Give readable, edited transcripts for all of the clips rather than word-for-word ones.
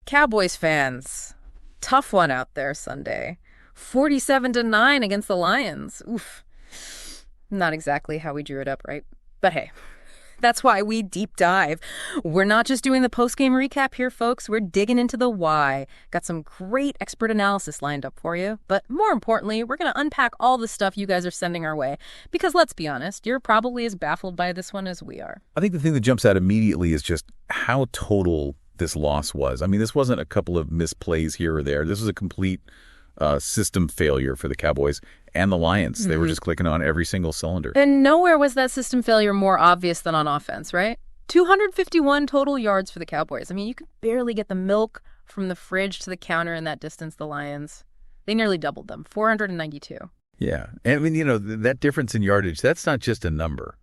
Cowboys fans, tough one out there Sunday. 47-9 against the Lions. Oof. Not exactly how we drew it up, right? But hey, that's why we deep dive. We're not just doing the post-game recap here, folks. We're digging into the why. Got some great expert analysis lined up for you. But more importantly, we're going to unpack all the stuff you guys are sending our way. Because let's be honest, you're probably as baffled by this one as we are. I think the thing that jumps out immediately is just how total this loss was. I mean, this wasn't a couple of misplays here or there. This was a complete system failure for the Cowboys and the Lions. They were just clicking on every single cylinder. And nowhere was that system failure more obvious than on offense, right? 251 total yards for the Cowboys. I mean, you could barely get the milk from the fridge to the counter in that distance. The Lions, they nearly doubled them, 492. Yeah. And I mean, that difference in yardage, that's not just a number.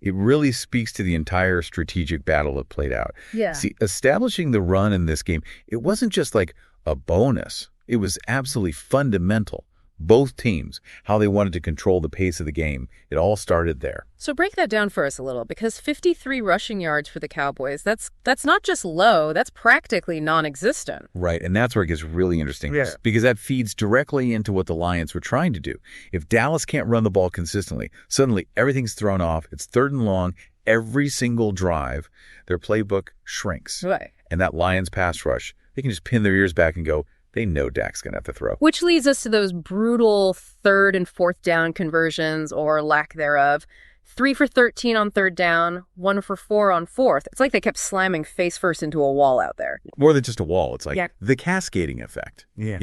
It really speaks to the entire strategic battle that played out. Yeah. See, establishing the run in this game, it wasn't just like a bonus. It was absolutely fundamental. Both teams, how they wanted to control the pace of the game, it all started there. So break that down for us a little, because 53 rushing yards for the Cowboys, that's not just low, that's practically non-existent. Right, and that's where it gets really interesting, Yeah. because that feeds directly into what the Lions were trying to do. If Dallas can't run the ball consistently, suddenly everything's thrown off, it's 3rd and long, every single drive, their playbook shrinks. Right. And that Lions pass rush, they can just pin their ears back and go, they know Dak's going to have to throw. Which leads us to those brutal 3rd and 4th down conversions, or lack thereof. 3 for 13 on 3rd down, 1 for 4 on 4th. It's like they kept slamming face first into a wall out there. More than just a wall. It's like Yeah. the cascading effect. Yeah.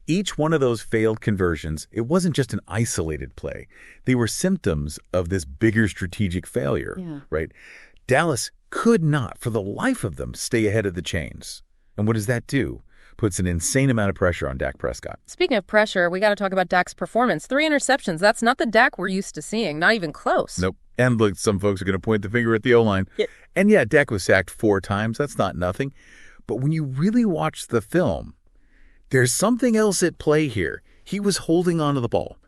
Each one of those failed conversions, it wasn't just an isolated play. They were symptoms of this bigger strategic failure, right? Dallas could not, for the life of them, stay ahead of the chains. And what does that do? Puts an insane amount of pressure on Dak Prescott. Speaking of pressure, we got to talk about Dak's performance. 3 interceptions. That's not the Dak we're used to seeing. Not even close. Nope. And look, some folks are going to point the finger at the O-line. Yeah. And yeah, Dak was sacked 4 times. That's not nothing. But when you really watch the film, there's something else at play here. He was holding onto the ball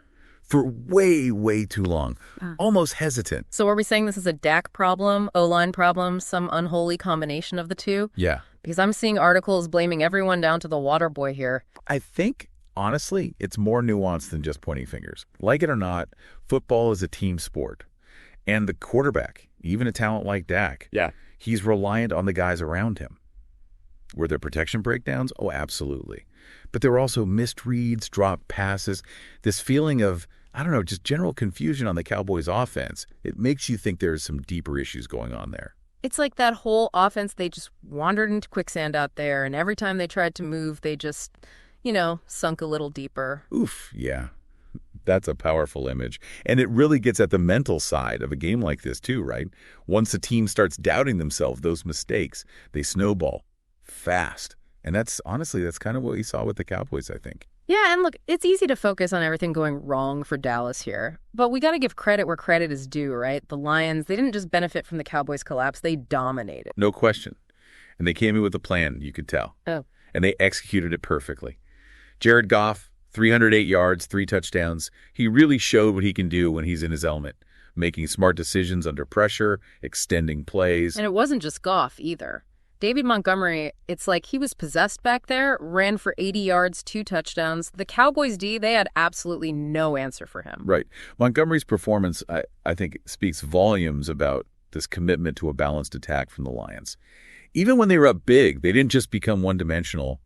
for way, way too long, almost hesitant. So are we saying this is a Dak problem, O-line problem, some unholy combination of the two? Yeah. Because I'm seeing articles blaming everyone down to the water boy here. I think, honestly, it's more nuanced than just pointing fingers. Like it or not, football is a team sport. And the quarterback, even a talent like Dak, he's reliant on the guys around him. Were there protection breakdowns? Oh, absolutely. But there were also missed reads, dropped passes, this feeling of, I don't know, just general confusion on the Cowboys' offense. It makes you think there's some deeper issues going on there. It's like that whole offense, they just wandered into quicksand out there, and every time they tried to move, they just, sunk a little deeper. Oof, yeah. That's a powerful image. And it really gets at the mental side of a game like this too, right? Once a team starts doubting themselves, those mistakes, they snowball fast. And that's kind of what we saw with the Cowboys, I think. Yeah, and look, it's easy to focus on everything going wrong for Dallas here. But we got to give credit where credit is due, right? The Lions, they didn't just benefit from the Cowboys' collapse, they dominated. No question. And they came in with a plan, you could tell. Oh. And they executed it perfectly. Jared Goff, 308 yards, 3 touchdowns. He really showed what he can do when he's in his element, making smart decisions under pressure, extending plays. And it wasn't just Goff either. David Montgomery, it's like he was possessed back there, ran for 80 yards, 2 touchdowns. The Cowboys D, they had absolutely no answer for him. Right. Montgomery's performance, I think, speaks volumes about this commitment to a balanced attack from the Lions. Even when they were up big, they didn't just become one-dimensional,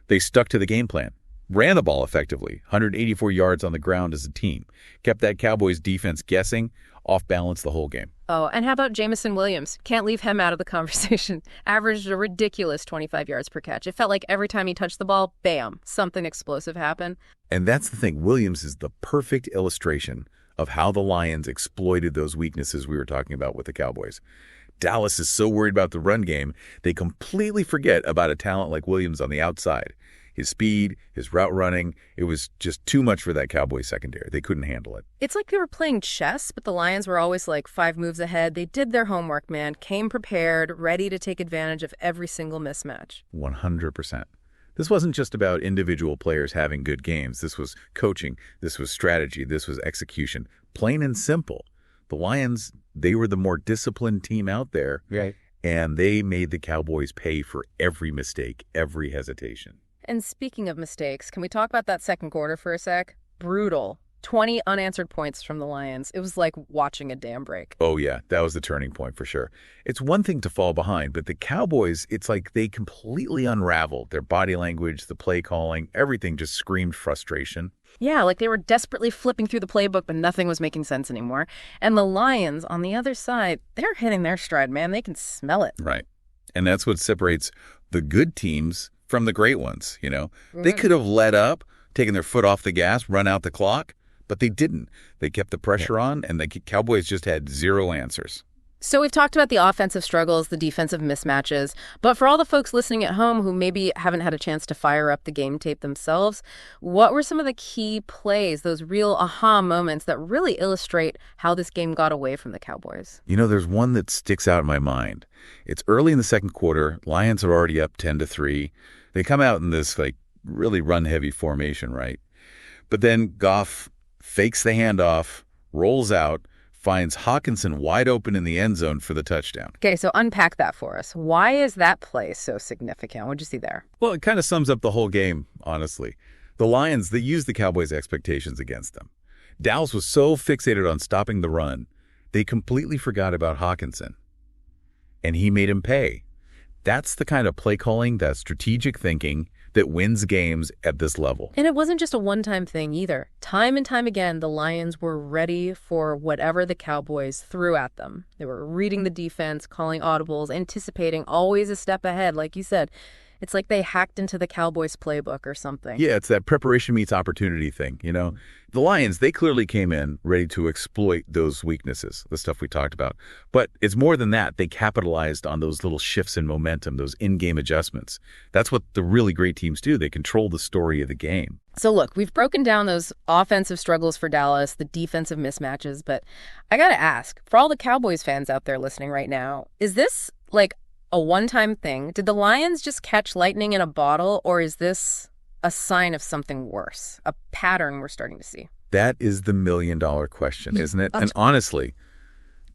They stuck to the game plan, ran the ball effectively, 184 yards on the ground as a team, kept that Cowboys defense guessing, off balance the whole game. Oh, and how about Jameson Williams? Can't leave him out of the conversation. Averaged a ridiculous 25 yards per catch. It felt like every time he touched the ball, bam, something explosive happened. And that's the thing. Williams is the perfect illustration of how the Lions exploited those weaknesses we were talking about with the Cowboys. Dallas is so worried about the run game, they completely forget about a talent like Williams on the outside. His speed, his route running, it was just too much for that Cowboys secondary. They couldn't handle it. It's like they were playing chess, but the Lions were always like 5 moves ahead. They did their homework, man, came prepared, ready to take advantage of every single mismatch. 100%. This wasn't just about individual players having good games. This was coaching. This was strategy. This was execution. Plain and simple. The Lions, they were the more disciplined team out there. Right. and they made the Cowboys pay for every mistake, every hesitation. And speaking of mistakes, can we talk about that second quarter for a sec? Brutal. 20 unanswered points from the Lions. It was like watching a dam break. Oh, yeah, that was the turning point for sure. It's one thing to fall behind, but the Cowboys, it's like they completely unraveled. Their body language, the play calling, everything just screamed frustration. Yeah, like they were desperately flipping through the playbook, but nothing was making sense anymore. And the Lions, on the other side, they're hitting their stride, man. They can smell it. Right. And that's what separates the good teams from the great ones, you know. They could have let up, taken their foot off the gas, run out the clock, but they didn't. They kept the pressure on, and the Cowboys just had zero answers. So we've talked about the offensive struggles, the defensive mismatches, but for all the folks listening at home who maybe haven't had a chance to fire up the game tape themselves, what were some of the key plays, those real aha moments that really illustrate how this game got away from the Cowboys? You know, there's one that sticks out in my mind. It's early in the second quarter. Lions are already up 10-3. They come out in this, like, really run-heavy formation, right? But then Goff fakes the handoff, rolls out, finds Hawkinson wide open in the end zone for the touchdown. Okay, so unpack that for us. Why is that play so significant? What'd you see there? Well, it kind of sums up the whole game, honestly. The Lions, they used the Cowboys' expectations against them. Dallas was so fixated on stopping the run, they completely forgot about Hawkinson. And he made him pay. That's the kind of play calling, that strategic thinking that wins games at this level. And it wasn't just a one-time thing either. Time and time again, the Lions were ready for whatever the Cowboys threw at them. They were reading the defense, calling audibles, anticipating, always a step ahead, like you said. It's like they hacked into the Cowboys playbook or something. Yeah, it's that preparation meets opportunity thing, you know. The Lions, they clearly came in ready to exploit those weaknesses, the stuff we talked about. But it's more than that. They capitalized on those little shifts in momentum, those in-game adjustments. That's what the really great teams do. They control the story of the game. So look, we've broken down those offensive struggles for Dallas, the defensive mismatches, but I gotta ask, for all the Cowboys fans out there listening right now, is this like a one-time thing? Did the Lions just catch lightning in a bottle, or is this a sign of something worse, a pattern we're starting to see? That is the million-dollar question, isn't it? And honestly,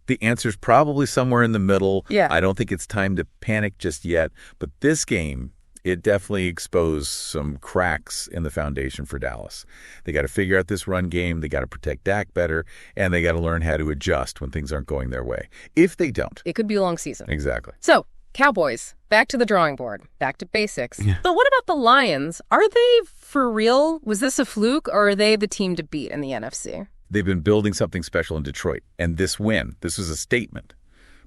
the answer's probably somewhere in the middle. Yeah. I don't think it's time to panic just yet, but this game, it definitely exposed some cracks in the foundation for Dallas. They got to figure out this run game, they got to protect Dak better, and they got to learn how to adjust when things aren't going their way. If they don't, it could be a long season. Exactly. So, Cowboys, back to the drawing board, back to basics. Yeah. But what about the Lions? Are they for real? Was this a fluke, or are they the team to beat in the NFC? They've been building something special in Detroit, and this win, this was a statement.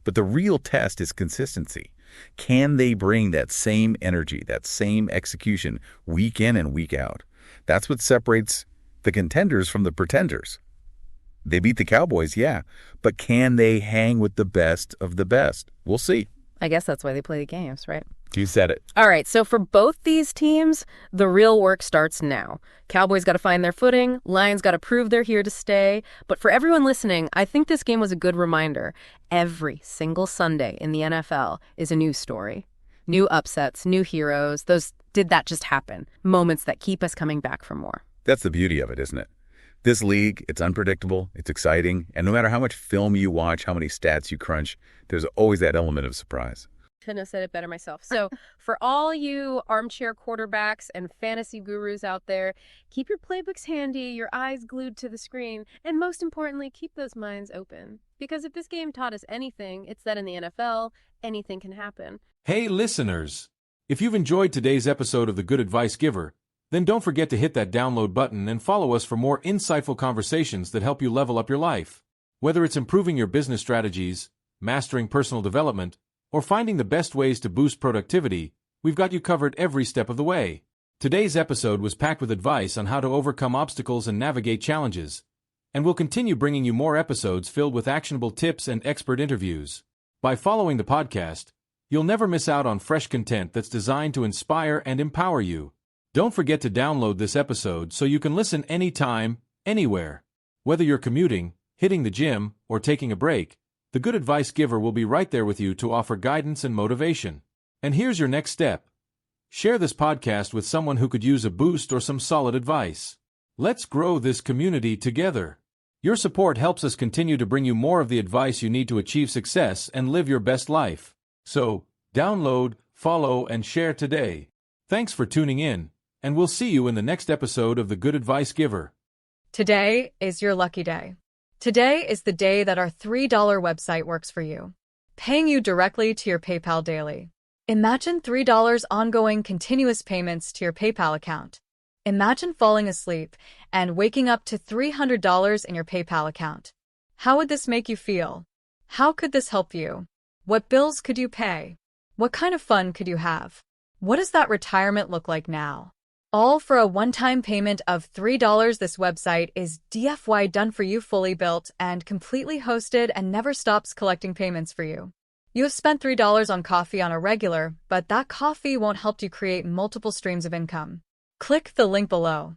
But the real test is consistency. Can they bring that same energy, that same execution week in and week out? That's what separates the contenders from the pretenders. They beat the Cowboys, yeah, but can they hang with the best of the best? We'll see. I guess that's why they play the games, right? You said it. All right, so for both these teams, the real work starts now. Cowboys got to find their footing. Lions got to prove they're here to stay. But for everyone listening, I think this game was a good reminder. Every single Sunday in the NFL is a news story. New upsets, new heroes. Those did that just happen? Moments that keep us coming back for more. That's the beauty of it, isn't it? This league, it's unpredictable, it's exciting, and no matter how much film you watch, how many stats you crunch, there's always that element of surprise. Couldn't have said it better myself. So for all you armchair quarterbacks and fantasy gurus out there, keep your playbooks handy, your eyes glued to the screen, and most importantly, keep those minds open. Because if this game taught us anything, it's that in the NFL, anything can happen. Hey, listeners! If you've enjoyed today's episode of The Good Advice Giver, then don't forget to hit that download button and follow us for more insightful conversations that help you level up your life. Whether it's improving your business strategies, mastering personal development, or finding the best ways to boost productivity, we've got you covered every step of the way. Today's episode was packed with advice on how to overcome obstacles and navigate challenges, and we'll continue bringing you more episodes filled with actionable tips and expert interviews. By following the podcast, you'll never miss out on fresh content that's designed to inspire and empower you. Don't forget to download this episode so you can listen anytime, anywhere. Whether you're commuting, hitting the gym, or taking a break, The Good Advice Giver will be right there with you to offer guidance and motivation. And here's your next step. Share this podcast with someone who could use a boost or some solid advice. Let's grow this community together. Your support helps us continue to bring you more of the advice you need to achieve success and live your best life. So, download, follow, and share today. Thanks for tuning in, and we'll see you in the next episode of The Good Advice Giver. Today is your lucky day. Today is the day that our $3 website works for you, paying you directly to your PayPal daily. Imagine $3 ongoing continuous payments to your PayPal account. Imagine falling asleep and waking up to $300 in your PayPal account. How would this make you feel? How could this help you? What bills could you pay? What kind of fun could you have? What does that retirement look like now? All for a one-time payment of $3. This website is DFY done for you, fully built and completely hosted, and never stops collecting payments for you. You have spent $3 on coffee on a regular, but that coffee won't help you create multiple streams of income. Click the link below.